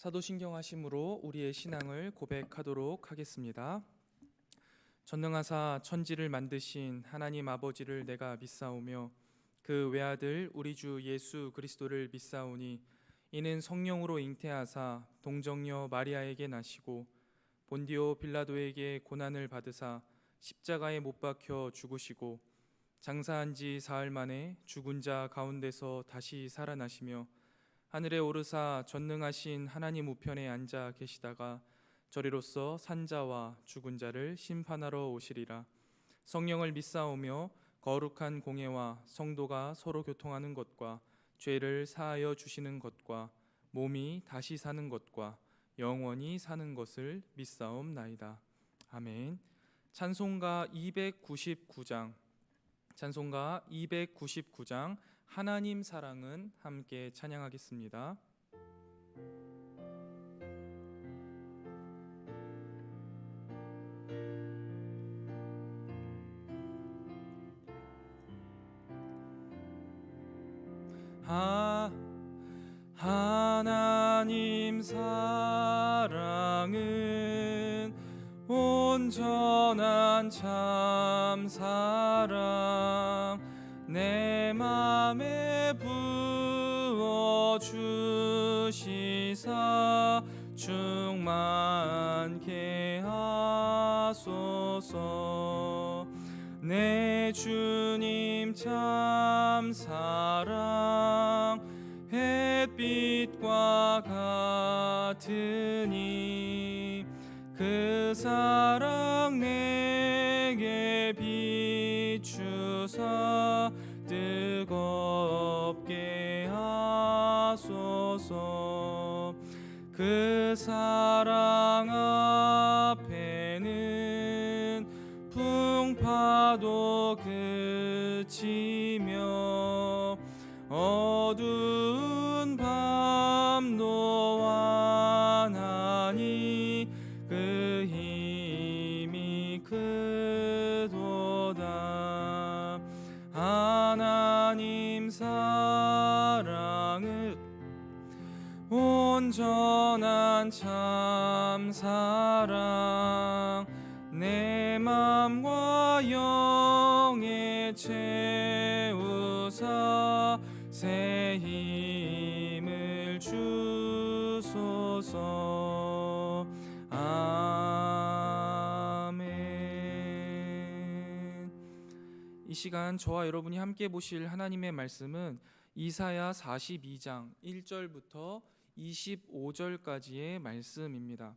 사도신경하심으로 우리의 신앙을 고백하도록 하겠습니다. 전능하사 천지를 만드신 하나님 아버지를 내가 믿사오며 그 외아들 우리 주 예수 그리스도를 믿사오니 이는 성령으로 잉태하사 동정녀 마리아에게 나시고 본디오 빌라도에게 고난을 받으사 십자가에 못 박혀 죽으시고 장사한 지 사흘 만에 죽은 자 가운데서 다시 살아나시며 하늘에 오르사 전능하신 하나님 우편에 앉아 계시다가 저리로서 산자와 죽은 자를 심판하러 오시리라. 성령을 믿사오며 거룩한 공예와 성도가 서로 교통하는 것과 죄를 사하여 주시는 것과 몸이 다시 사는 것과 영원히 사는 것을 믿사옵나이다. 아멘. 찬송가 299장 찬송가 299장 하나님 사랑은 함께 찬양하겠습니다. 하나님 사랑은 온전한 참 사랑 내 맘에 부어 주시사 충만케 하소서. 내 주님 참 사랑 햇빛과 같으니 그 사랑 내게 비추사 뜨겁게 하소서. 그 사랑 앞에는 풍파도 그치며 어두운 밤도 완하니 그 힘이 크도다. 하나님 사랑은 온전한 참 사랑 내 맘과 영에 채우사 새 힘을 주소서. 아멘. 이 시간 저와 여러분이 함께 보실 하나님의 말씀은 이사야 42장 1절부터 25절까지의 말씀입니다.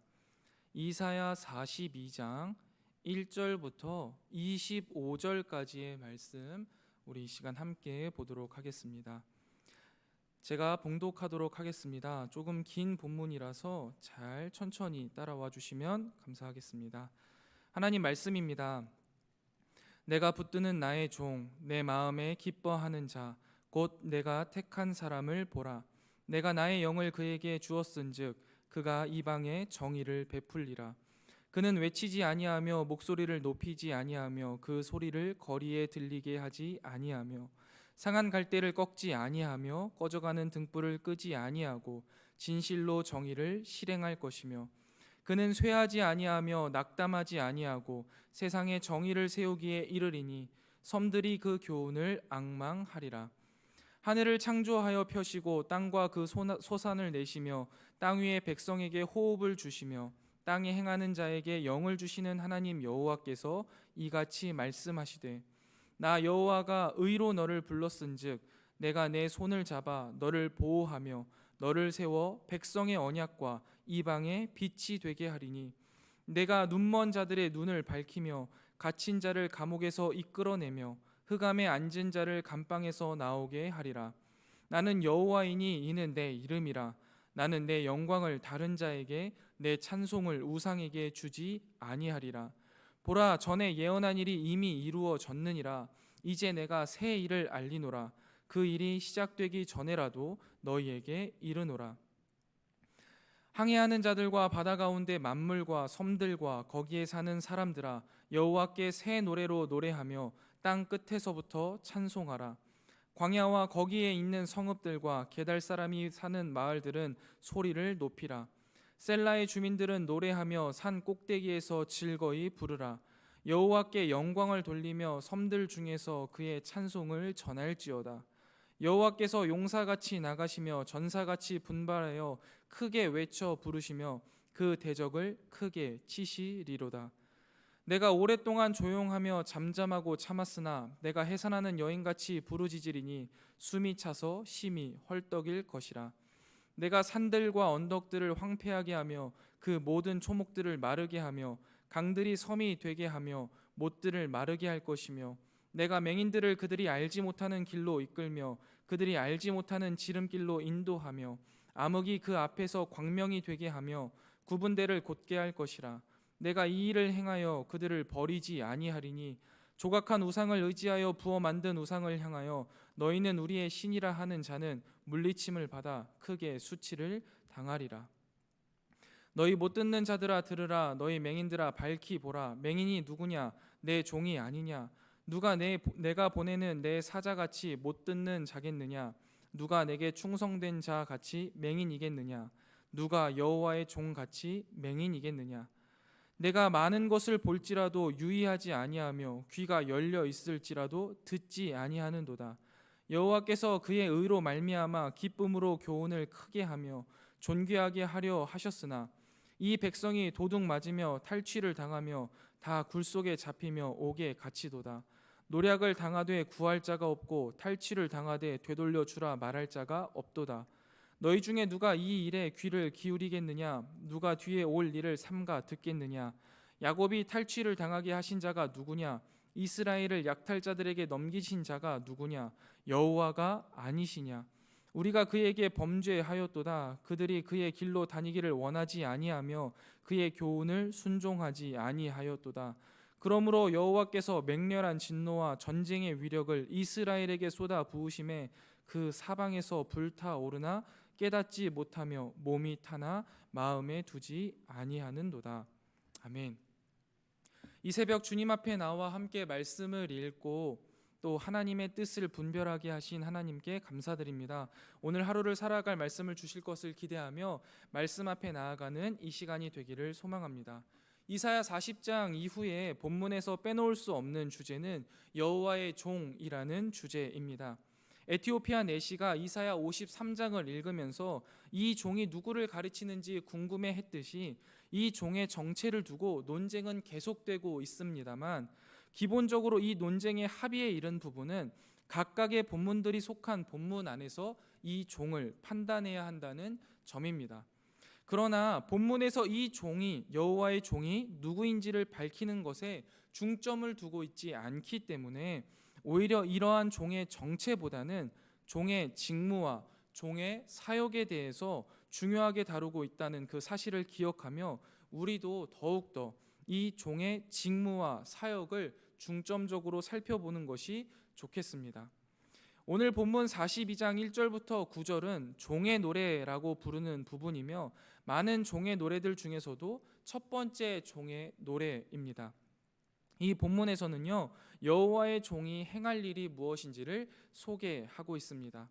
이사야 42장 1절부터 25절까지의 말씀 우리 이 시간 함께 보도록 하겠습니다. 제가 봉독하도록 하겠습니다. 조금 긴 본문이라서 잘 천천히 따라와 주시면 감사하겠습니다. 하나님 말씀입니다. 내가 붙드는 나의 종, 내 마음에 기뻐하는 자, 곧 내가 택한 사람을 보라. 내가 나의 영을 그에게 주었은즉 그가 이방에 정의를 베풀리라. 그는 외치지 아니하며 목소리를 높이지 아니하며 그 소리를 거리에 들리게 하지 아니하며 상한 갈대를 꺾지 아니하며 꺼져가는 등불을 끄지 아니하고 진실로 정의를 실행할 것이며 그는 쇠하지 아니하며 낙담하지 아니하고 세상에 정의를 세우기에 이르리니 섬들이 그 교훈을 앙망하리라. 하늘을 창조하여 펴시고 땅과 그 소산을 내시며 땅 위의 백성에게 호흡을 주시며 땅에 행하는 자에게 영을 주시는 하나님 여호와께서 이같이 말씀하시되 나 여호와가 의로 너를 불렀은즉 내가 내 손을 잡아 너를 보호하며 너를 세워 백성의 언약과 이방의 빛이 되게 하리니 내가 눈먼 자들의 눈을 밝히며 갇힌 자를 감옥에서 이끌어내며 흑암에 앉은 자를 감방에서 나오게 하리라. 나는 여호와이니 이는 내 이름이라. 나는 내 영광을 다른 자에게 내 찬송을 우상에게 주지 아니하리라. 보라, 전에 예언한 일이 이미 이루어졌느니라. 이제 내가 새 일을 알리노라. 그 일이 시작되기 전에라도 너희에게 이르노라. 항해하는 자들과 바다 가운데 만물과 섬들과 거기에 사는 사람들아, 여호와께 새 노래로 노래하며 땅 끝에서부터 찬송하라. 광야와 거기에 있는 성읍들과 게달 사람이 사는 마을들은 소리를 높이라. 셀라의 주민들은 노래하며 산 꼭대기에서 즐거이 부르라. 여호와께 영광을 돌리며 섬들 중에서 그의 찬송을 전할지어다. 여호와께서 용사같이 나가시며 전사같이 분발하여 크게 외쳐 부르시며 그 대적을 크게 치시리로다. 내가 오랫동안 조용하며 잠잠하고 참았으나 내가 해산하는 여인같이 부르짖으리니 숨이 차서 심히 헐떡일 것이라. 내가 산들과 언덕들을 황폐하게 하며 그 모든 초목들을 마르게 하며 강들이 섬이 되게 하며 못들을 마르게 할 것이며 내가 맹인들을 그들이 알지 못하는 길로 이끌며 그들이 알지 못하는 지름길로 인도하며 암흑이 그 앞에서 광명이 되게 하며 구분대를 곧게 할 것이라. 내가 이 일을 행하여 그들을 버리지 아니하리니 조각한 우상을 의지하여 부어 만든 우상을 향하여 너희는 우리의 신이라 하는 자는 물리침을 받아 크게 수치를 당하리라. 너희 못 듣는 자들아 들으라. 너희 맹인들아 밝히 보라. 맹인이 누구냐? 내 종이 아니냐? 누가 내가 보내는 내 사자같이 못 듣는 자겠느냐? 누가 내게 충성된 자같이 맹인이겠느냐? 누가 여호와의 종같이 맹인이겠느냐? 내가 많은 것을 볼지라도 유의하지 아니하며 귀가 열려 있을지라도 듣지 아니하는도다. 여호와께서 그의 의로 말미암아 기쁨으로 교훈을 크게 하며 존귀하게 하려 하셨으나 이 백성이 도둑 맞으며 탈취를 당하며 다 굴속에 잡히며 옥에 갇히도다. 노략을 당하되 구할 자가 없고 탈취를 당하되 되돌려 주라 말할 자가 없도다. 너희 중에 누가 이 일에 귀를 기울이겠느냐? 누가 뒤에 올 일을 삼가 듣겠느냐? 야곱이 탈취를 당하게 하신 자가 누구냐? 이스라엘을 약탈자들에게 넘기신 자가 누구냐? 여호와가 아니시냐? 우리가 그에게 범죄하였도다. 그들이 그의 길로 다니기를 원하지 아니하며 그의 교훈을 순종하지 아니하였도다. 그러므로 여호와께서 맹렬한 진노와 전쟁의 위력을 이스라엘에게 쏟아 부으심에 그 사방에서 불타오르나 깨닫지 못하며 몸이 타나 마음에 두지 아니하는도다. 아멘. 이 새벽 주님 앞에 나와 함께 말씀을 읽고 또 하나님의 뜻을 분별하게 하신 하나님께 감사드립니다. 오늘 하루를 살아갈 말씀을 주실 것을 기대하며 말씀 앞에 나아가는 이 시간이 되기를 소망합니다. 이사야 40장 이후에 본문에서 빼놓을 수 없는 주제는 여호와의 종이라는 주제입니다. 에티오피아 내시가 이사야 53장을 읽으면서 이 종이 누구를 가르치는지 궁금해했듯이 이 종의 정체를 두고 논쟁은 계속되고 있습니다만 기본적으로 이 논쟁의 합의에 이른 부분은 각각의 본문들이 속한 본문 안에서 이 종을 판단해야 한다는 점입니다. 그러나 본문에서 이 종이 여호와의 종이 누구인지를 밝히는 것에 중점을 두고 있지 않기 때문에 오히려 이러한 종의 정체보다는 종의 직무와 종의 사역에 대해서 중요하게 다루고 있다는 그 사실을 기억하며 우리도 더욱더 이 종의 직무와 사역을 중점적으로 살펴보는 것이 좋겠습니다. 오늘 본문 42장 1절부터 9절은 종의 노래라고 부르는 부분이며 많은 종의 노래들 중에서도 첫 번째 종의 노래입니다. 이 본문에서는요, 여호와의 종이 행할 일이 무엇인지를 소개하고 있습니다.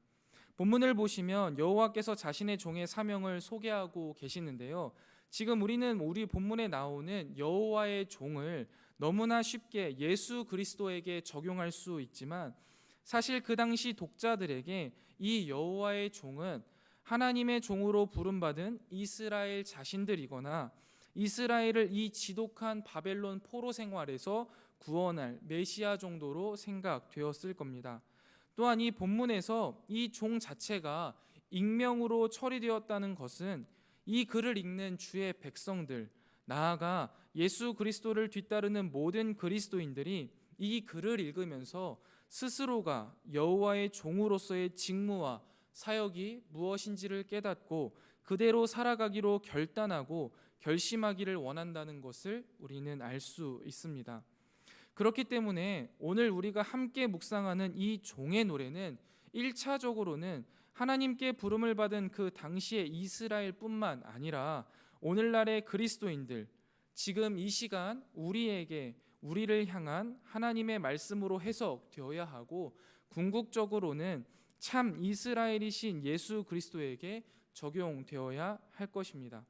본문을 보시면 여호와께서 자신의 종의 사명을 소개하고 계시는데요. 지금 우리는 우리 본문에 나오는 여호와의 종을 너무나 쉽게 예수 그리스도에게 적용할 수 있지만 사실 그 당시 독자들에게 이 여호와의 종은 하나님의 종으로 부름받은 이스라엘 자신들이거나 이스라엘을 이 지독한 바벨론 포로 생활에서 구원할 메시아 정도로 생각되었을 겁니다. 또한 이 본문에서 이 종 자체가 익명으로 처리되었다는 것은 이 글을 읽는 주의 백성들, 나아가 예수 그리스도를 뒤따르는 모든 그리스도인들이 이 글을 읽으면서 스스로가 여호와의 종으로서의 직무와 사역이 무엇인지를 깨닫고 그대로 살아가기로 결단하고 결심하기를 원한다는 것을 우리는 알 수 있습니다. 그렇기 때문에 오늘 우리가 함께 묵상하는 이 종의 노래는 1차적으로는 하나님께 부름을 받은 그 당시의 이스라엘뿐만 아니라 오늘날의 그리스도인들, 지금 이 시간 우리를 향한 하나님의 말씀으로 해석되어야 하고 궁극적으로는 참 이스라엘이신 예수 그리스도에게 적용되어야 할 것입니다.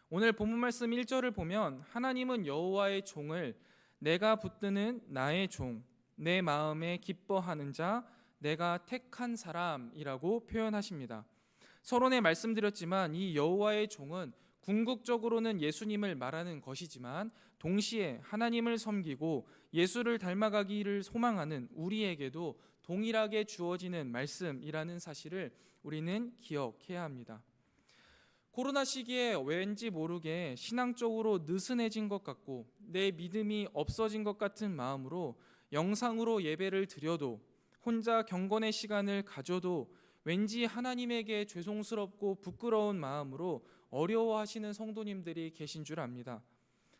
오늘 본문 말씀 1절을 보면 하나님은 여호와의 종을 내가 붙드는 나의 종, 내 마음에 기뻐하는 자, 내가 택한 사람이라고 표현하십니다. 서론에 말씀드렸지만 이 여호와의 종은 궁극적으로는 예수님을 말하는 것이지만 동시에 하나님을 섬기고 예수를 닮아가기를 소망하는 우리에게도 동일하게 주어지는 말씀이라는 사실을 우리는 기억해야 합니다. 코로나 시기에 왠지 모르게 신앙적으로 느슨해진 것 같고 내 믿음이 없어진 것 같은 마음으로 영상으로 예배를 드려도 혼자 경건의 시간을 가져도 왠지 하나님에게 죄송스럽고 부끄러운 마음으로 어려워하시는 성도님들이 계신 줄 압니다.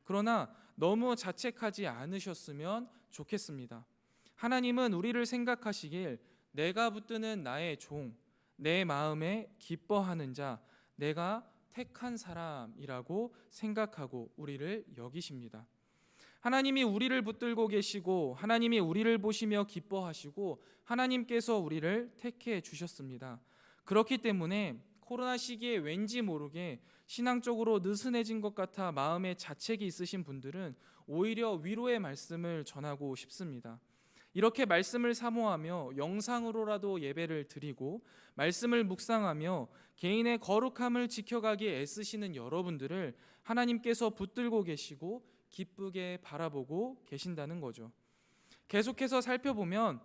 그러나 너무 자책하지 않으셨으면 좋겠습니다. 하나님은 우리를 생각하시길 내가 붙드는 나의 종, 내 마음에 기뻐하는 자, 내가 택한 사람이라고 생각하고 우리를 여기십니다. 하나님이 우리를 붙들고 계시고 하나님이 우리를 보시며 기뻐하시고 하나님께서 우리를 택해 주셨습니다. 그렇기 때문에 코로나 시기에 왠지 모르게 신앙적으로 느슨해진 것 같아 마음에 자책이 있으신 분들은 오히려 위로의 말씀을 전하고 싶습니다. 이렇게 말씀을 사모하며 영상으로라도 예배를 드리고 말씀을 묵상하며 개인의 거룩함을 지켜가기에 애쓰시는 여러분들을 하나님께서 붙들고 계시고 기쁘게 바라보고 계신다는 거죠. 계속해서 살펴보면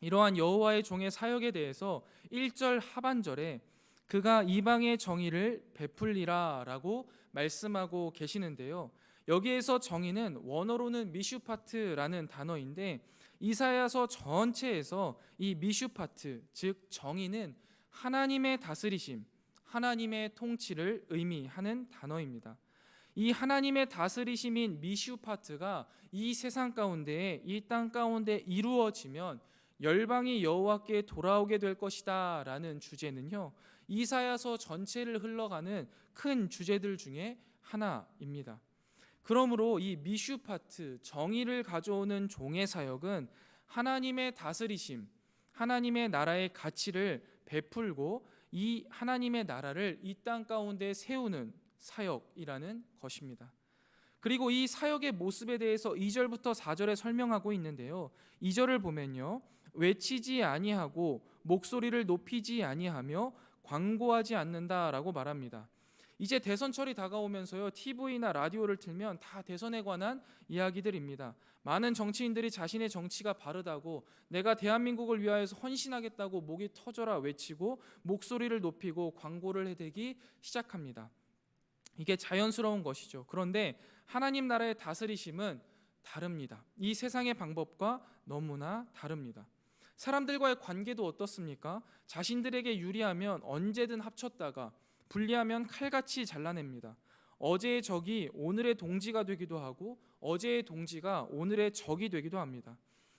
이러한 여호와의 종의 사역에 대해서 1절 하반절에 그가 이방의 정의를 베풀리라 라고 말씀하고 계시는데요. 여기에서 정의는 원어로는 미슈파트라는 단어인데 이사야서 전체에서 이 미슈파트, 즉 정의는 하나님의 다스리심, 하나님의 통치를 의미하는 단어입니다. 이 하나님의 다스리심인 미슈파트가 이 세상 가운데, 이 땅 가운데 이루어지면 열방이 여호와께 돌아오게 될 것이다 라는 주제는요, 이사야서 전체를 흘러가는 큰 주제들 중에 하나입니다. 그러므로 이 미슈파트, 정의를 가져오는 종의 사역은 하나님의 다스리심, 하나님의 나라의 가치를 베풀고 이 하나님의 나라를 이 땅 가운데 세우는 사역이라는 것입니다. 그리고 이 사역의 모습에 대해서 2절부터 4절에 설명하고 있는데요. 2절을 보면요, 외치지 아니하고 목소리를 높이지 아니하며 광고하지 않는다라고 말합니다. 이제 대선철이 다가오면서요, TV나 라디오를 틀면 다 대선에 관한 이야기들입니다. 많은 정치인들이 자신의 정치가 바르다고, 내가 대한민국을 위하여서 헌신하겠다고 목이 터져라 외치고 목소리를 높이고 광고를 해대기 시작합니다. 이게 자연스러운 것이죠. 그런데 하나님 나라의 다스리심은 다릅니다. 이 세상의 방법과 너무나 다릅니다. 사람들과의 관계도 어떻습니까? 자신들에게 유리하면 언제든 합쳤다가 불리하면 칼같이 잘라냅니다. 어제의 적이 오늘의 동지가 되기도 하고 어제의 동지가 오늘의 적이 되기도 합니다.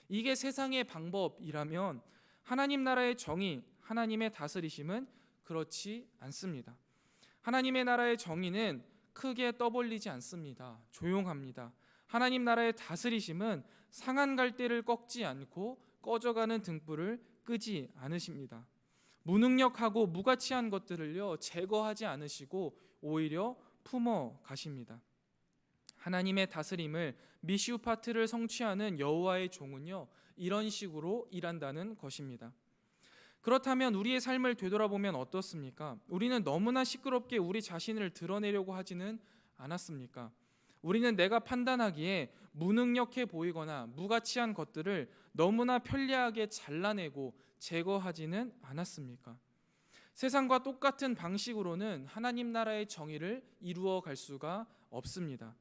이게 세상의 방법이라면 하나님 나라의 정의, 하나님의 다스리심은 그렇지 않습니다. 하나님의 나라의 정의는 크게 떠벌리지 않습니다. 조용합니다. 하나님 나라의 다스리심은 상한 갈대를 꺾지 않고 꺼져가는 등불을 끄지 않으십니다. 무능력하고 무가치한 것들을요, 제거하지 않으시고 오히려 품어 가십니다. 하나님의 다스림을 미슈파트를 성취하는 여호와의 종은요, 이런 식으로 일한다는 것입니다. 그렇다면 우리의 삶을 되돌아보면 어떻습니까? 우리는 너무나 시끄럽게 우리 자신을 드러내려고 하지는 않았습니까? 우리는 내가 판단하기에 무능력해 보이거나 무가치한 것들을 너무나 편리하게 잘라내고 제거하지는 않았습니까? 세상과 똑같은 방식으로는 하나님 나라의 정의를 이루어 갈 수가 없습니다.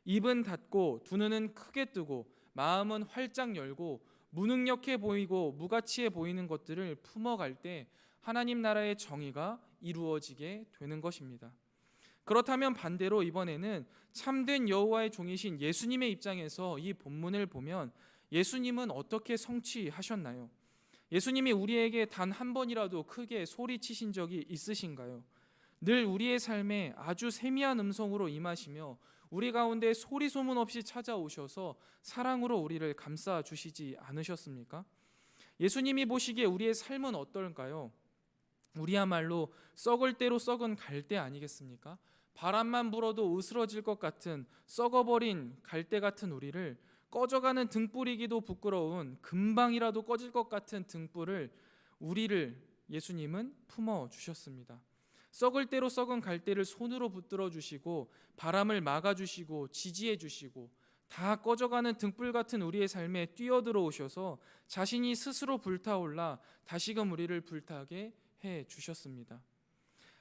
입은 닫고 두 눈은 크게 뜨고 마음은 활짝 열고 무능력해 보이고 무가치해 보이는 것들을 품어갈 때 하나님 나라의 정의가 이루어지게 되는 것입니다. 그렇다면 반대로 이번에는 참된 여호와의 종이신 예수님의 입장에서 이 본문을 보면 예수님은 어떻게 성취하셨나요? 예수님이 우리에게 단 한 번이라도 크게 소리치신 적이 있으신가요? 늘 우리의 삶에 아주 세미한 음성으로 임하시며 우리 가운데 소리 소문 없이 찾아오셔서 사랑으로 우리를 감싸 주시지 않으셨습니까? 예수님이 보시기에 우리의 삶은 어떨까요? 우리야말로 썩을 대로 썩은 갈대 아니겠습니까? 바람만 불어도 으스러질 것 같은 썩어버린 갈대 같은 우리를, 꺼져가는 등불이기도 부끄러운 금방이라도 꺼질 것 같은 등불을, 우리를 예수님은 품어 주셨습니다. 썩을 대로 썩은 갈대를 손으로 붙들어 주시고 바람을 막아 주시고 지지해 주시고 다 꺼져가는 등불 같은 우리의 삶에 뛰어들어 오셔서 자신이 스스로 불타올라 다시금 우리를 불타게 해 주셨습니다.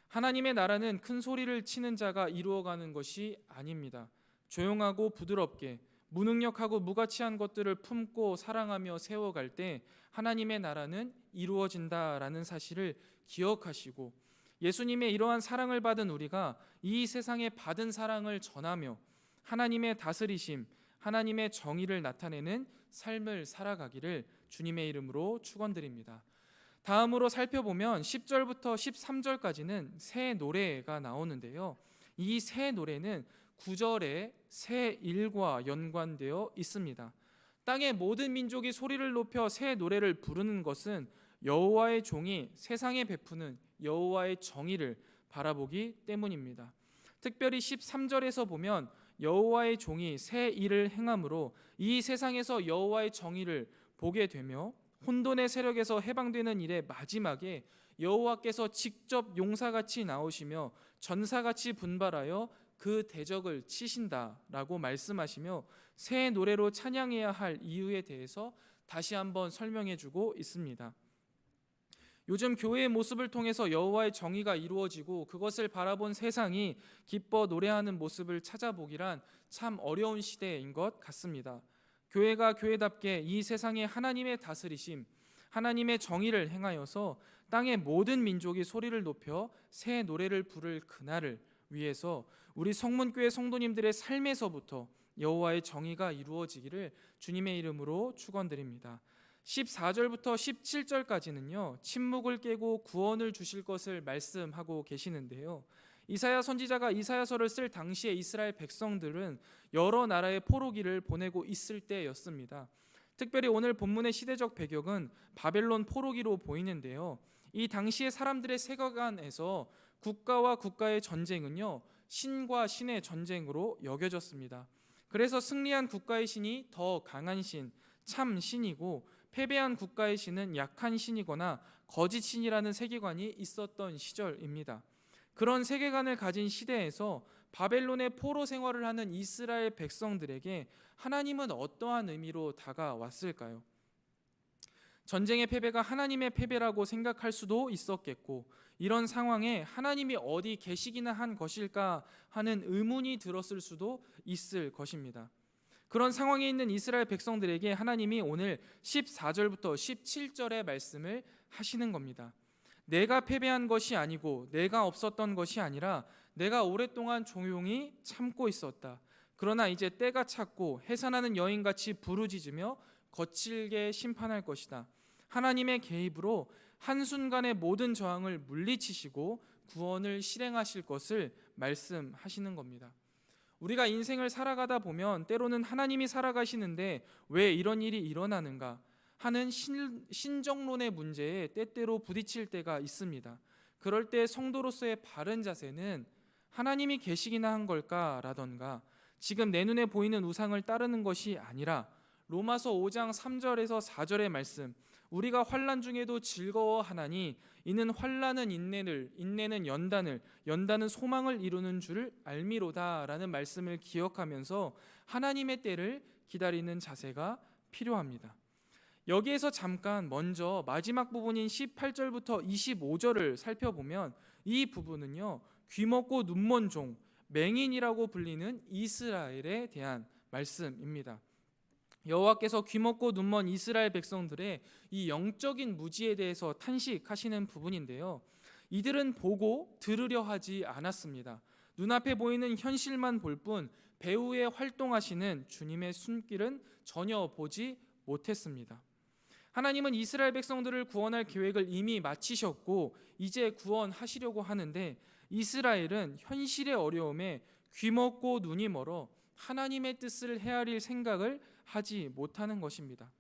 하나님의 나라는 큰 소리를 치는 자가 이루어가는 것이 아닙니다. 조용하고 부드럽게 무능력하고 무가치한 것들을 품고 사랑하며 세워갈 때 하나님의 나라는 이루어진다라는 사실을 기억하시고, 예수님의 이러한 사랑을 받은 우리가 이 세상에 받은 사랑을 전하며 하나님의 다스리심, 하나님의 정의를 나타내는 삶을 살아가기를 주님의 이름으로 축원드립니다. 다음으로 살펴보면 10절부터 13절까지는 새 노래가 나오는데요. 이 새 노래는 9절에 새 일과 연관되어 있습니다. 땅의 모든 민족이 소리를 높여 새 노래를 부르는 것은 여호와의 종이 세상에 베푸는 여호와의 정의를 바라보기 때문입니다. 특별히 13절에서 보면 여호와의 종이 새 일을 행함으로 이 세상에서 여호와의 정의를 보게 되며, 혼돈의 세력에서 해방되는 일의 마지막에 여호와께서 직접 용사같이 나오시며 전사같이 분발하여 그 대적을 치신다라고 말씀하시며 새 노래로 찬양해야 할 이유에 대해서 다시 한번 설명해 주고 있습니다. 요즘 교회의 모습을 통해서 여호와의 정의가 이루어지고 그것을 바라본 세상이 기뻐 노래하는 모습을 찾아보기란 참 어려운 시대인 것 같습니다. 교회가 교회답게 이 세상에 하나님의 다스리심, 하나님의 정의를 행하여서 땅의 모든 민족이 소리를 높여 새 노래를 부를 그날을 위해서 우리 성문교회 성도님들의 삶에서부터 여호와의 정의가 이루어지기를 주님의 이름으로 축원드립니다. 14절부터 17절까지는요, 침묵을 깨고 구원을 주실 것을 말씀하고 계시는데요. 이사야 선지자가 이사야서를 쓸 당시에 이스라엘 백성들은 여러 나라의 포로기를 보내고 있을 때였습니다. 특별히 오늘 본문의 시대적 배경은 바벨론 포로기로 보이는데요. 이 당시의 사람들의 세계관에서 국가와 국가의 전쟁은요, 신과 신의 전쟁으로 여겨졌습니다. 그래서 승리한 국가의 신이 더 강한 신, 참 신이고, 패배한 국가의 신은 약한 신이거나 거짓 신이라는 세계관이 있었던 시절입니다. 그런 세계관을 가진 시대에서 바벨론의 포로 생활을 하는 이스라엘 백성들에게 하나님은 어떠한 의미로 다가왔을까요? 전쟁의 패배가 하나님의 패배라고 생각할 수도 있었겠고, 이런 상황에 하나님이 어디 계시기나 한 것일까 하는 의문이 들었을 수도 있을 것입니다. 그런 상황에 있는 이스라엘 백성들에게 하나님이 오늘 14절부터 17절의 말씀을 하시는 겁니다. 내가 패배한 것이 아니고 내가 없었던 것이 아니라 내가 오랫동안 조용히 참고 있었다. 그러나 이제 때가 찼고 해산하는 여인같이 부르짖으며 거칠게 심판할 것이다. 하나님의 개입으로 한순간에 모든 저항을 물리치시고 구원을 실행하실 것을 말씀하시는 겁니다. 우리가 인생을 살아가다 보면 때로는 하나님이 살아가시는데 왜 이런 일이 일어나는가 하는 신정론의 문제에 때때로 부딪힐 때가 있습니다. 그럴 때 성도로서의 바른 자세는 하나님이 계시기나 한 걸까라던가, 지금 내 눈에 보이는 우상을 따르는 것이 아니라 로마서 5장 3절에서 4절의 말씀, 우리가 환난 중에도 즐거워하나니 이는 환난은 인내를, 인내는 연단을, 연단은 소망을 이루는 줄 알미로다라는 말씀을 기억하면서 하나님의 때를 기다리는 자세가 필요합니다. 여기에서 잠깐 먼저 마지막 부분인 18절부터 25절을 살펴보면 이 부분은요, 귀먹고 눈먼 종, 맹인이라고 불리는 이스라엘에 대한 말씀입니다. 여호와께서 귀먹고 눈먼 이스라엘 백성들의 이 영적인 무지에 대해서 탄식하시는 부분인데요. 이들은 보고 들으려 하지 않았습니다. 눈앞에 보이는 현실만 볼 뿐 배후에 활동하시는 주님의 손길은 전혀 보지 못했습니다. 하나님은 이스라엘 백성들을 구원할 계획을 이미 마치셨고 이제 구원하시려고 하는데, 이스라엘은 현실의 어려움에 귀먹고 눈이 멀어 하나님의 뜻을 헤아릴 생각을 하지 못하는 것입니다.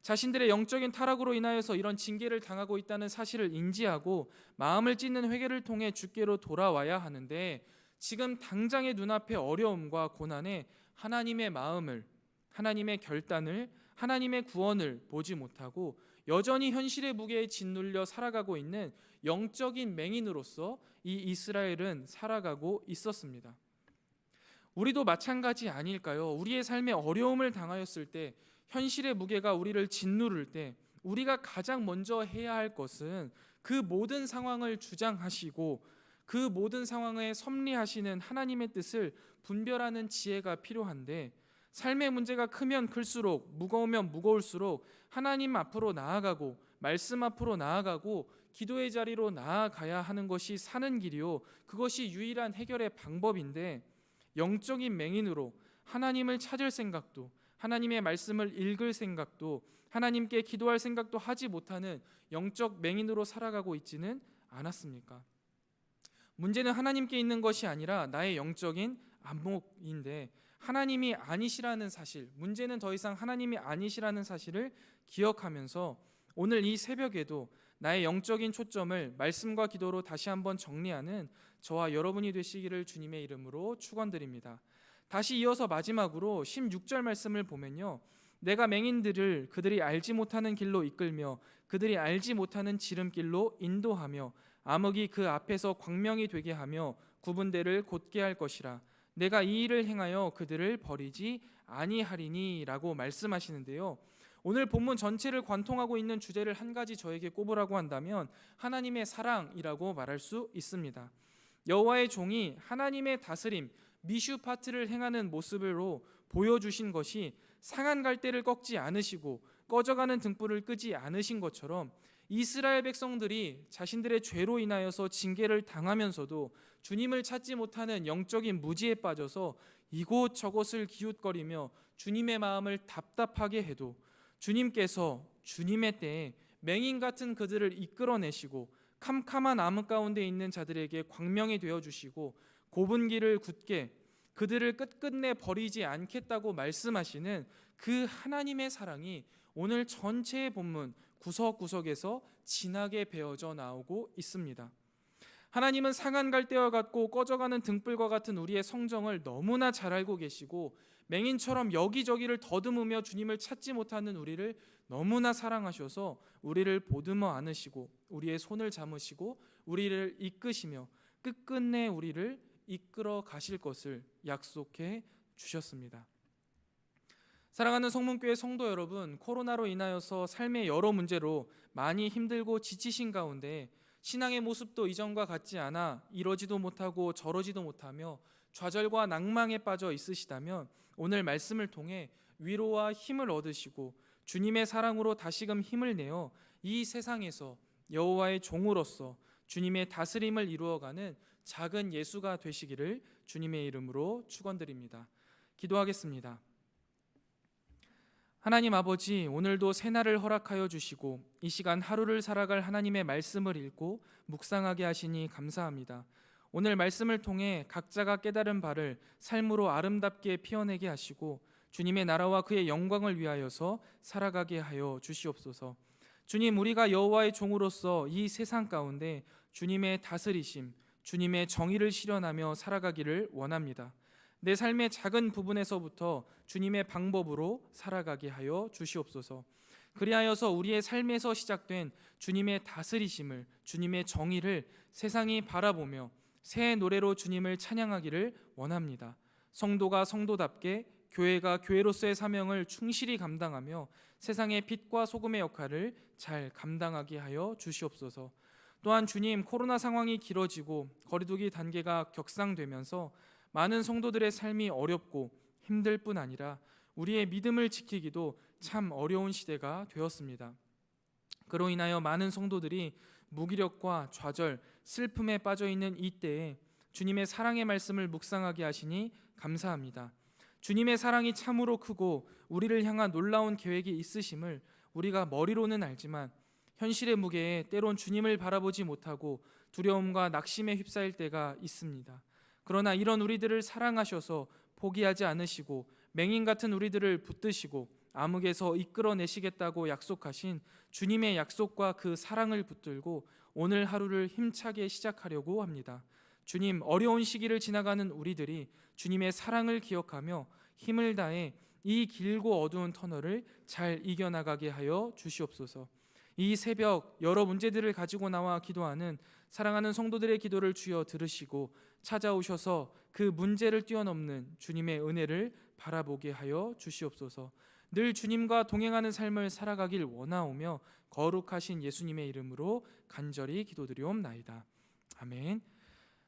자신들의 영적인 타락으로 인하여서 이런 징계를 당하고 있다는 사실을 인지하고 마음을 찢는 회개를 통해 주께로 돌아와야 하는데, 지금 당장의 눈앞의 어려움과 고난에 하나님의 마음을, 하나님의 결단을, 하나님의 구원을 보지 못하고 여전히 현실의 무게에 짓눌려 살아가고 있는 영적인 맹인으로서 이 이스라엘은 살아가고 있었습니다. 우리도 마찬가지 아닐까요? 우리의 삶에 어려움을 당하였을 때, 현실의 무게가 우리를 짓누를 때 우리가 가장 먼저 해야 할 것은 그 모든 상황을 주장하시고 그 모든 상황에 섭리하시는 하나님의 뜻을 분별하는 지혜가 필요한데, 삶의 문제가 크면 클수록, 무거우면 무거울수록 하나님 앞으로 나아가고 말씀 앞으로 나아가고 기도의 자리로 나아가야 하는 것이 사는 길이요, 그것이 유일한 해결의 방법인데, 영적인 맹인으로 하나님을 찾을 생각도, 하나님의 말씀을 읽을 생각도, 하나님께 기도할 생각도 하지 못하는 영적 맹인으로 살아가고 있지는 않았습니까? 문제는 하나님께 있는 것이 아니라 나의 영적인 안목인데, 하나님이 아니시라는 사실, 문제는 더 이상 하나님이 아니시라는 사실을 기억하면서 오늘 이 새벽에도 나의 영적인 초점을 말씀과 기도로 다시 한번 정리하는 저와 여러분이 되시기를 주님의 이름으로 축원드립니다. 다시 이어서 마지막으로 16절 말씀을 보면요, 내가 맹인들을 그들이 알지 못하는 길로 이끌며 그들이 알지 못하는 지름길로 인도하며 암흑이 그 앞에서 광명이 되게 하며 구분대를 곧게 할 것이라. 내가 이 일을 행하여 그들을 버리지 아니하리니 라고 말씀하시는데요, 오늘 본문 전체를 관통하고 있는 주제를 한 가지 저에게 꼽으라고 한다면 하나님의 사랑이라고 말할 수 있습니다. 여호와의 종이 하나님의 다스림, 미슈파트를 행하는 모습으로 보여주신 것이 상한 갈대를 꺾지 않으시고 꺼져가는 등불을 끄지 않으신 것처럼, 이스라엘 백성들이 자신들의 죄로 인하여서 징계를 당하면서도 주님을 찾지 못하는 영적인 무지에 빠져서 이곳저곳을 기웃거리며 주님의 마음을 답답하게 해도 주님께서 주님의 때에 맹인 같은 그들을 이끌어내시고 캄캄한 암흑 가운데 있는 자들에게 광명이 되어주시고 좁은 길을 굳게, 그들을 끝끝내 버리지 않겠다고 말씀하시는 그 하나님의 사랑이 오늘 전체의 본문 구석구석에서 진하게 배어져 나오고 있습니다. 하나님은 상한 갈대와 같고 꺼져가는 등불과 같은 우리의 성정을 너무나 잘 알고 계시고, 맹인처럼 여기저기를 더듬으며 주님을 찾지 못하는 우리를 너무나 사랑하셔서 우리를 보듬어 안으시고 우리의 손을 잡으시고 우리를 이끄시며 끝끝내 우리를 이끌어 가실 것을 약속해 주셨습니다. 사랑하는 성문교회 성도 여러분, 코로나로 인하여서 삶의 여러 문제로 많이 힘들고 지치신 가운데 신앙의 모습도 이전과 같지 않아 이러지도 못하고 저러지도 못하며 좌절과 낭망에 빠져 있으시다면 오늘 말씀을 통해 위로와 힘을 얻으시고 주님의 사랑으로 다시금 힘을 내어 이 세상에서 여호와의 종으로서 주님의 다스림을 이루어가는 작은 예수가 되시기를 주님의 이름으로 축원드립니다. 기도하겠습니다. 하나님 아버지, 오늘도 새날을 허락하여 주시고 이 시간 하루를 살아갈 하나님의 말씀을 읽고 묵상하게 하시니 감사합니다. 오늘 말씀을 통해 각자가 깨달은 바를 삶으로 아름답게 피어내게 하시고 주님의 나라와 그의 영광을 위하여서 살아가게 하여 주시옵소서. 주님, 우리가 여호와의 종으로서 이 세상 가운데 주님의 다스리심, 주님의 정의를 실현하며 살아가기를 원합니다. 내 삶의 작은 부분에서부터 주님의 방법으로 살아가게 하여 주시옵소서. 그리하여서 우리의 삶에서 시작된 주님의 다스리심을, 주님의 정의를 세상이 바라보며 새 노래로 주님을 찬양하기를 원합니다. 성도가 성도답게, 교회가 교회로서의 사명을 충실히 감당하며 세상의 빛과 소금의 역할을 잘 감당하게 하여 주시옵소서. 또한 주님, 코로나 상황이 길어지고 거리두기 단계가 격상되면서 많은 성도들의 삶이 어렵고 힘들 뿐 아니라 우리의 믿음을 지키기도 참 어려운 시대가 되었습니다. 그로 인하여 많은 성도들이 무기력과 좌절, 슬픔에 빠져 있는 이때에 주님의 사랑의 말씀을 묵상하게 하시니 감사합니다. 주님의 사랑이 참으로 크고 우리를 향한 놀라운 계획이 있으심을 우리가 머리로는 알지만 현실의 무게에 때론 주님을 바라보지 못하고 두려움과 낙심에 휩싸일 때가 있습니다. 그러나 이런 우리들을 사랑하셔서 포기하지 않으시고 맹인 같은 우리들을 붙드시고 암흑에서 이끌어내시겠다고 약속하신 주님의 약속과 그 사랑을 붙들고 오늘 하루를 힘차게 시작하려고 합니다. 주님, 어려운 시기를 지나가는 우리들이 주님의 사랑을 기억하며 힘을 다해 이 길고 어두운 터널을 잘 이겨나가게 하여 주시옵소서. 이 새벽 여러 문제들을 가지고 나와 기도하는 사랑하는 성도들의 기도를 주여 들으시고 찾아오셔서 그 문제를 뛰어넘는 주님의 은혜를 바라보게 하여 주시옵소서. 늘 주님과 동행하는 삶을 살아가길 원하오며 거룩하신 예수님의 이름으로 간절히 기도드리옵나이다. 아멘.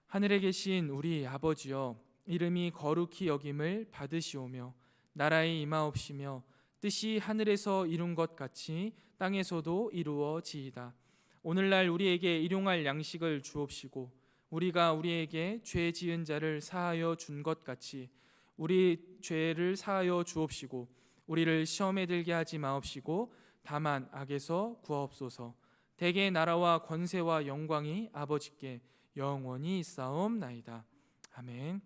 하늘에 계신 우리 아버지여, 이름이 거룩히 여김을 받으시오며 나라의 임하옵시며 뜻이 하늘에서 이룬 것 같이 땅에서도 이루어지이다. 오늘날 우리에게 일용할 양식을 주옵시고 우리가 우리에게 죄 지은 자를 사하여 준 것 같이 우리 죄를 사하여 주옵시고 우리를 시험에 들게 하지 마옵시고 다만 악에서 구하옵소서. 대개 나라와 권세와 영광이 아버지께 영원히 있사옵나이다. 아멘.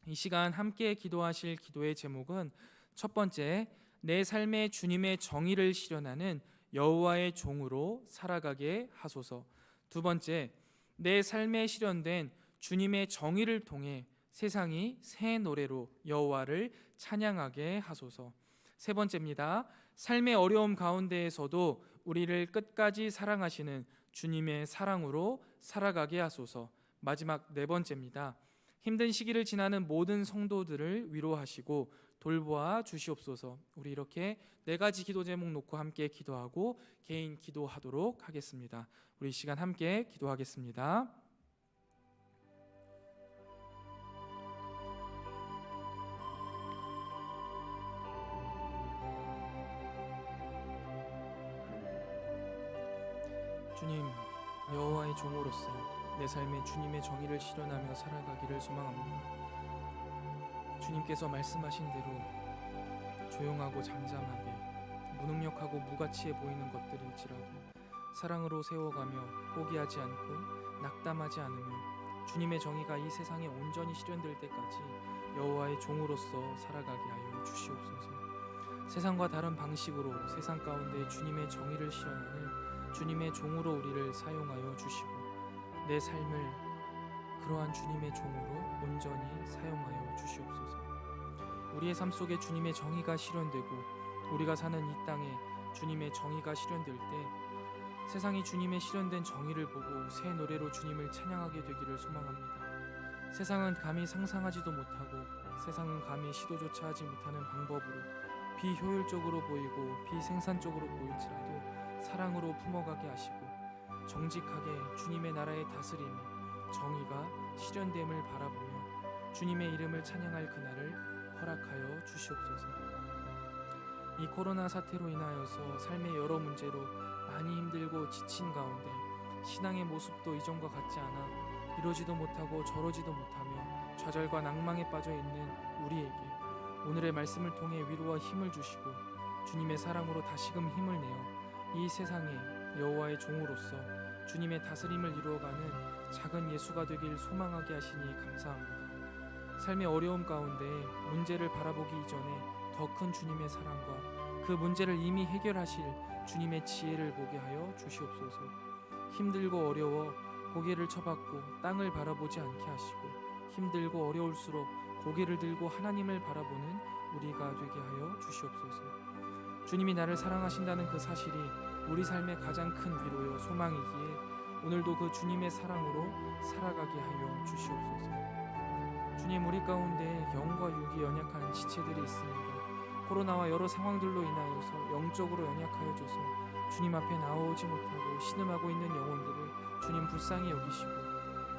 이 시간 함께 기도하실 기도의 제목은 첫 번째, 내 삶에 주님의 정의를 실현하는 여호와의 종으로 살아가게 하소서. 두 번째, 내 삶에 실현된 주님의 정의를 통해 세상이 새 노래로 여호와를 찬양하게 하소서. 세 번째입니다. 삶의 어려움 가운데에서도 우리를 끝까지 사랑하시는 주님의 사랑으로 살아가게 하소서. 마지막 네 번째입니다. 힘든 시기를 지나는 모든 성도들을 위로하시고 돌보아 주시옵소서. 우리 이렇게 네 가지 기도 제목 놓고 함께 기도하고 개인 기도하도록 하겠습니다. 우리 이 시간 함께 기도하겠습니다. 주님, 여호와의 종으로서 내 삶에 주님의 정의를 실현하며 살아가기를 소망합니다. 주님께서 말씀하신 대로 조용하고 잠잠하게 무능력하고 무가치해 보이는 것들일지라도 사랑으로 세워가며 포기하지 않고 낙담하지 않으며 주님의 정의가 이 세상에 온전히 실현될 때까지 여호와의 종으로서 살아가게 하여 주시옵소서. 세상과 다른 방식으로 세상 가운데 주님의 정의를 실현하는 주님의 종으로 우리를 사용하여 주시고 내 삶을 그러한 주님의 종으로 온전히 사용하여 주시옵소서. 우리의 삶 속에 주님의 정의가 실현되고 우리가 사는 이 땅에 주님의 정의가 실현될 때 세상이 주님의 실현된 정의를 보고 새 노래로 주님을 찬양하게 되기를 소망합니다. 세상은 감히 상상하지도 못하고 세상은 감히 시도조차 하지 못하는 방법으로 비효율적으로 보이고 비생산적으로 보일지라도 사랑으로 품어가게 하시고 정직하게 주님의 나라의 다스림이 정의가 실현됨을 바라보며 주님의 이름을 찬양할 그날을 허락하여 주시옵소서. 이 코로나 사태로 인하여서 삶의 여러 문제로 많이 힘들고 지친 가운데 신앙의 모습도 이전과 같지 않아 이러지도 못하고 저러지도 못하며 좌절과 낭망에 빠져있는 우리에게 오늘의 말씀을 통해 위로와 힘을 주시고 주님의 사랑으로 다시금 힘을 내어 이 세상에 여호와의 종으로서 주님의 다스림을 이루어가는 작은 예수가 되길 소망하게 하시니 감사합니다. 삶의 어려움 가운데 문제를 바라보기 이전에 더 큰 주님의 사랑과 그 문제를 이미 해결하실 주님의 지혜를 보게 하여 주시옵소서. 힘들고 어려워 고개를 쳐박고 땅을 바라보지 않게 하시고 힘들고 어려울수록 고개를 들고 하나님을 바라보는 우리가 되게 하여 주시옵소서. 주님이 나를 사랑하신다는 그 사실이 우리 삶의 가장 큰 위로요 소망이기에 오늘도 그 주님의 사랑으로 살아가게 하여 주시옵소서. 주님, 우리 가운데 영과 육이 연약한 지체들이 있습니다. 코로나와 여러 상황들로 인하여서 영적으로 연약하여져서 주님 앞에 나오지 못하고 신음하고 있는 영혼들을 주님 불쌍히 여기시고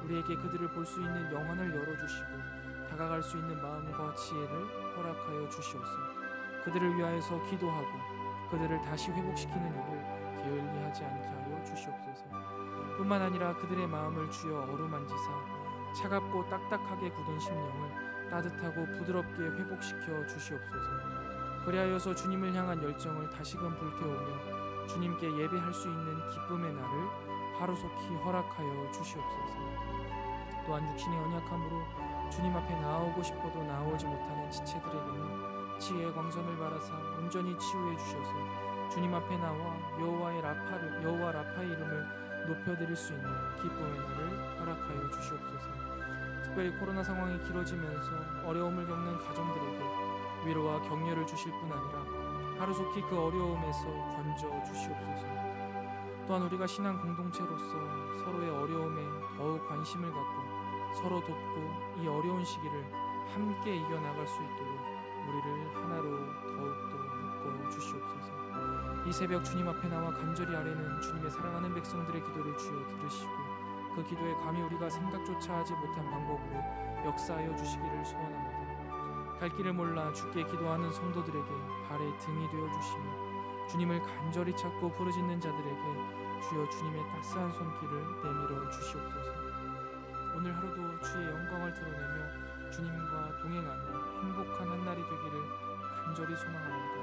우리에게 그들을 볼 수 있는 영혼을 열어주시고 다가갈 수 있는 마음과 지혜를 허락하여 주시옵소서. 그들을 위하여서 기도하고 그들을 다시 회복시키는 일을 게을리 하지 않게 하여 주시옵소서. 뿐만 아니라 그들의 마음을 주여 어루만지사 차갑고 딱딱하게 굳은 심령을 따뜻하고 부드럽게 회복시켜 주시옵소서. 그리하여서 주님을 향한 열정을 다시금 불태우며 주님께 예배할 수 있는 기쁨의 날을 하루속히 허락하여 주시옵소서. 또한 육신의 연약함으로 주님 앞에 나오고 싶어도 나오지 못하는 지체들에게는 지혜의 광선을 바라사 온전히 치유해 주셔서 주님 앞에 나와 여호와 라파의 이름을 높여드릴 수 있는 기쁨의 날을 허락하여 주시옵소서. 특별히 코로나 상황이 길어지면서 어려움을 겪는 가정들에게 위로와 격려를 주실 뿐 아니라 하루속히 그 어려움에서 건져 주시옵소서. 또한 우리가 신앙 공동체로서 서로의 어려움에 더욱 관심을 갖고 서로 돕고 이 어려운 시기를 함께 이겨나갈 수 있도록 우리를 하나로 더욱더 묶어 주시옵소서. 이 새벽 주님 앞에 나와 간절히 아뢰는 주님의 사랑하는 백성들의 기도를 주여 들으시고 그 기도에 감히 우리가 생각조차 하지 못한 방법으로 역사하여 주시기를 소원합니다. 갈 길을 몰라 주께 기도하는 성도들에게 발의 등이 되어 주시며 주님을 간절히 찾고 부르짖는 자들에게 주여 주님의 따스한 손길을 내밀어 주시옵소서. 오늘 하루도 주의 영광을 드러내며 주님과 동행하는 행복한 한날이 되기를 간절히 소망합니다.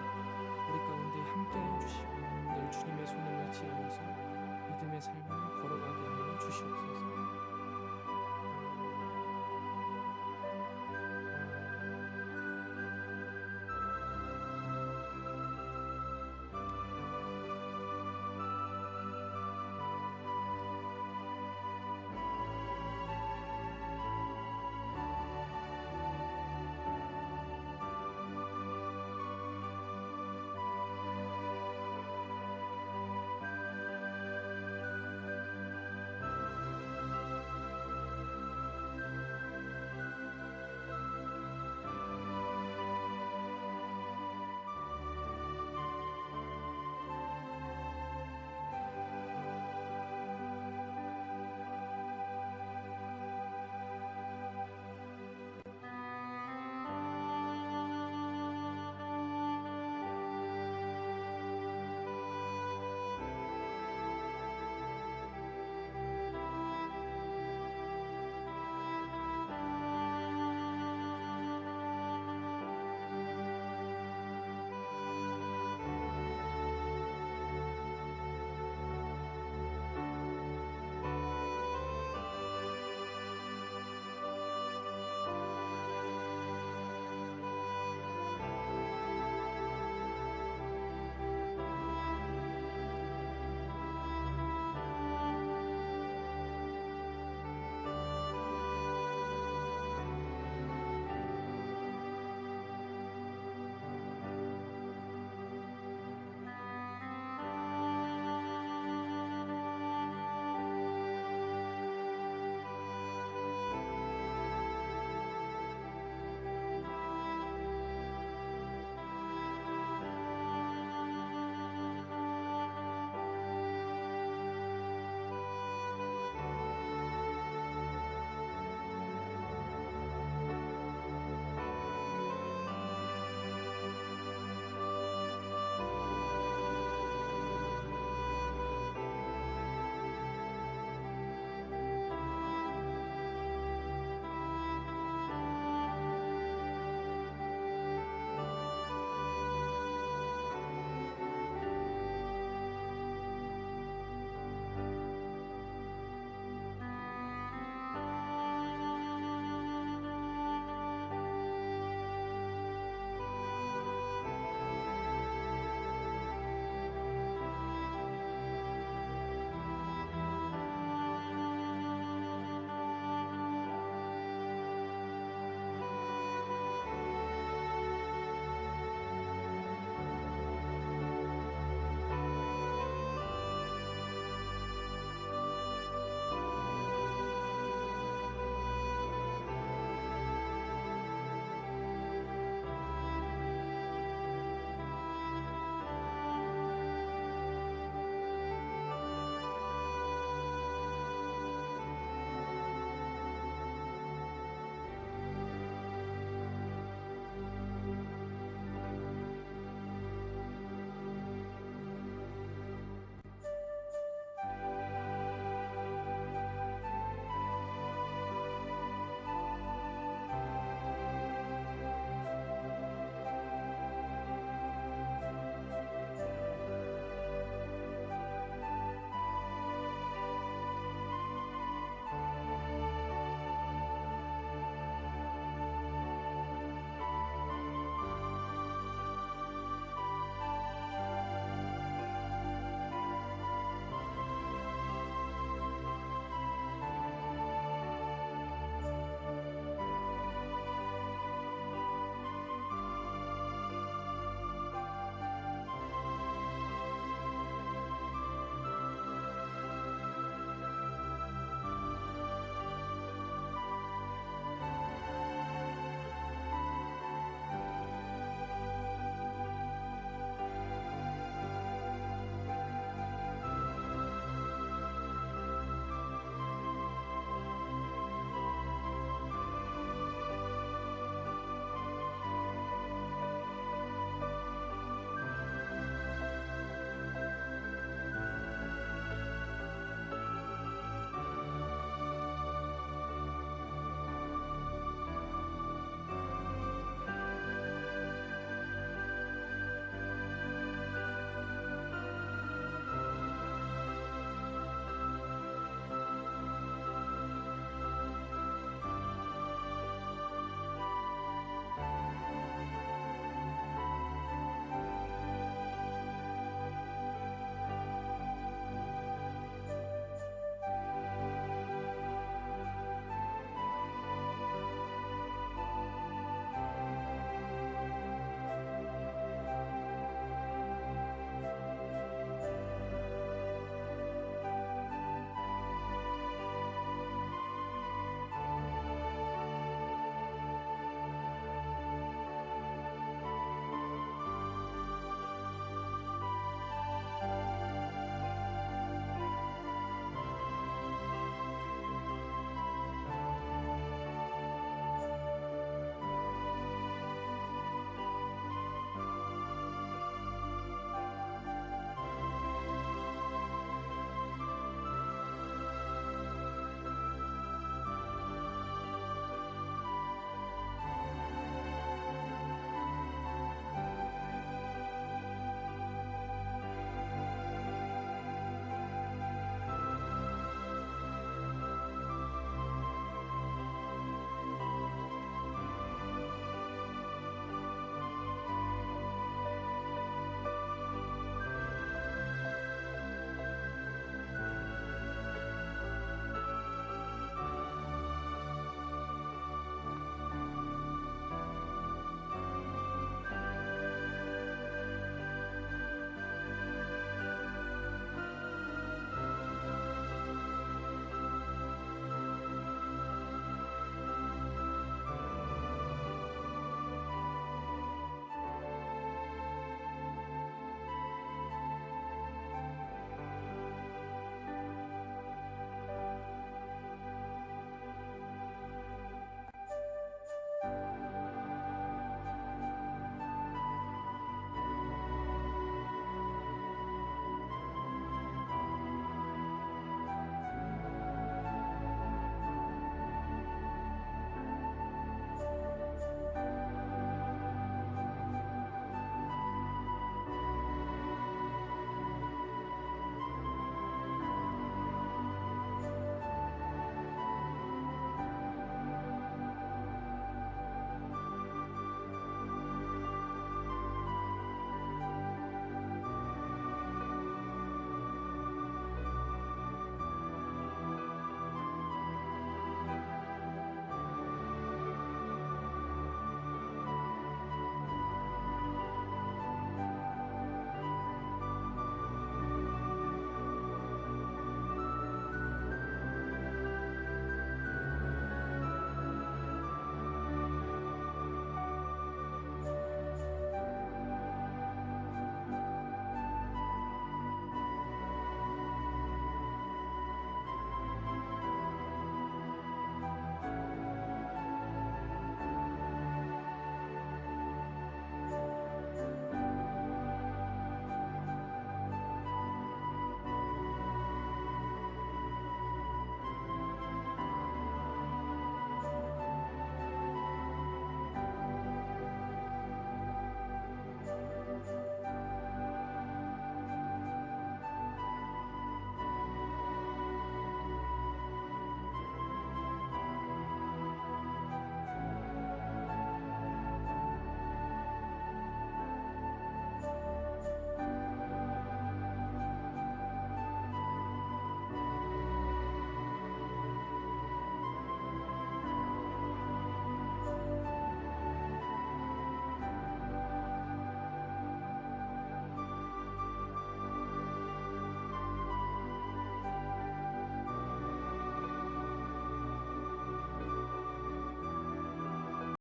우리 가운데 함께하여 주시고 늘 주님의 손을 의지하여서 믿음의 삶을 걸어가게 하여 주시옵소서.